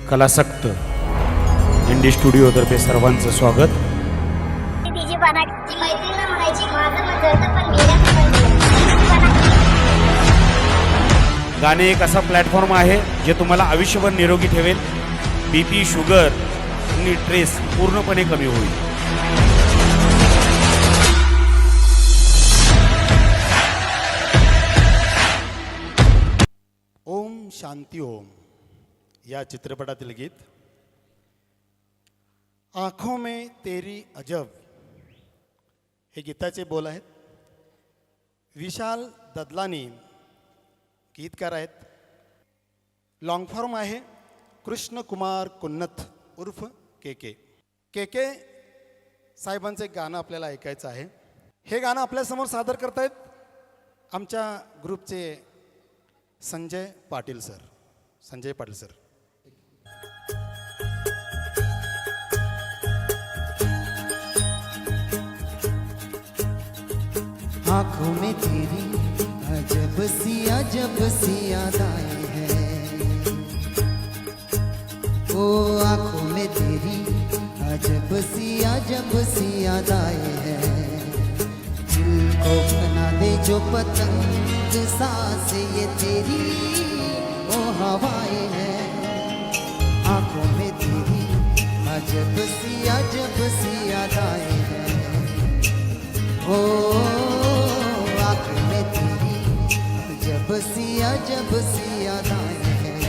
कलासक्त इंडी स्टुडिओतर्फे सर्वांचं स्वागत. गाणे एक असा प्लॅटफॉर्म आहे जे तुम्हाला आयुष्यभर निरोगी ठेवेल. बीपी, शुगर आणि स्ट्रेस पूर्णपणे कमी होईल. ओम शांती ओम या चित्रपटातील गीत. आँखों में तेरी अजब हे गीताचे बोल आहेत. विशाल ददलानी गीतकार आहेत. लॉंग फॉर्म आहे कृष्ण कुमार कुन्नथ उर्फ के के साहेबांचं एक गाणं आपल्याला ऐकायचं आहे. हे गाणं आपल्यासमोर सादर करतायत आमच्या ग्रुपचे संजय पाटील सर. आँखों में तेरी अजब सी यादें हैं. ओ आँखों में तेरी अजब सी यादें हैं. दिल को बना दे जो पतंग सांस ये तेरी ओ हवाएं हैं. आँखों में तेरी अजब सी यादें हैं. ओ आँखों में तेरी अजब सी यादें हैं.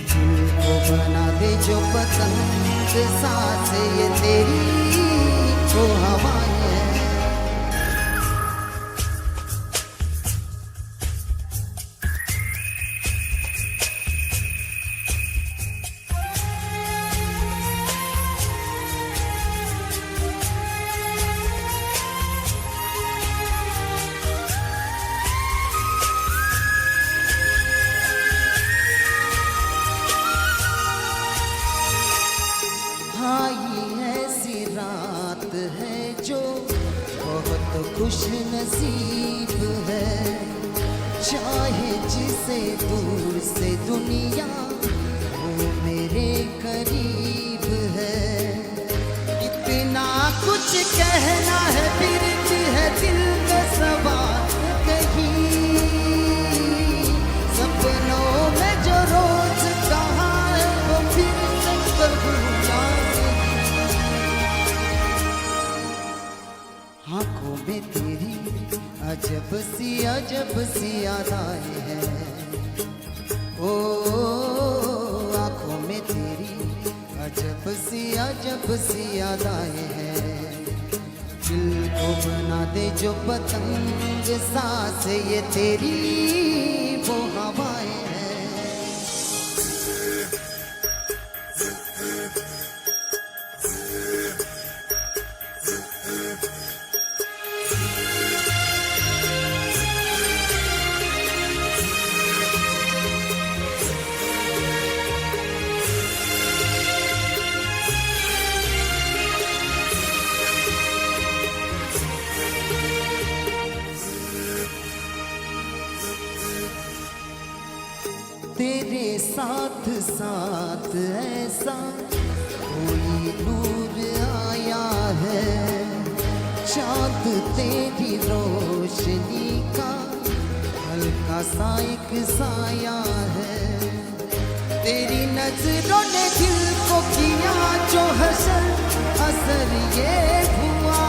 दिल को बना दे जो पतंग सांस ये तेरी ओ हवाएं हैं. ऐसी रात है जो बहुत खुश नसीब है. चाहे जिसे दूर से दुनिया वो मेरे करीब है. इतना कुछ कहना है फिर भी है दिल का सवाल कहीं. सपनों में जो रोज कहा है वो फिर भूला. आँखों में तेरी अजब सी यादें हैं. ओ आँखों में तेरी अजब सी यादें हैं. दिल को बना दे जो पतंग सांस ये तेरी वो हवाएं हैं. तेरे साथ साथ ऐसा कोई नूर आया है. चाँद तेरी रोशनी का हल्का सा एक साया है. तेरी नजरों ने दिल को किया जो असर ये हुआ.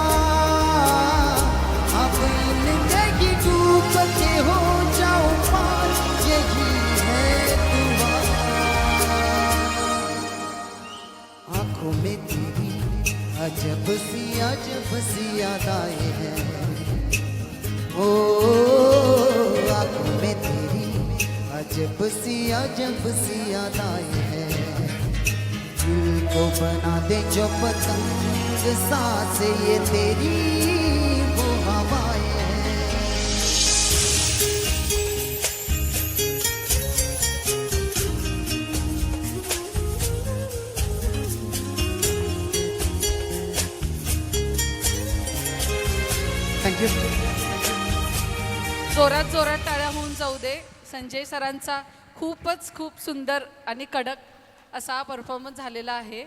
अब इनके ही डूब के हो जाओ पार यही है दुआ. आँखों में तेरी अजब सी यादें हैं. ओ आँखों में तेरी अजब सी यादें हैं. दिल को बना दे जो पतंग सांस ये तेरी वो हवाएं हैं. थँक्यू. जोरात जोरात टाळ्या होऊन जाऊ दे. संजय सरांचा खूप सुंदर आणि कडक असा परफॉर्मन्स झालेला आहे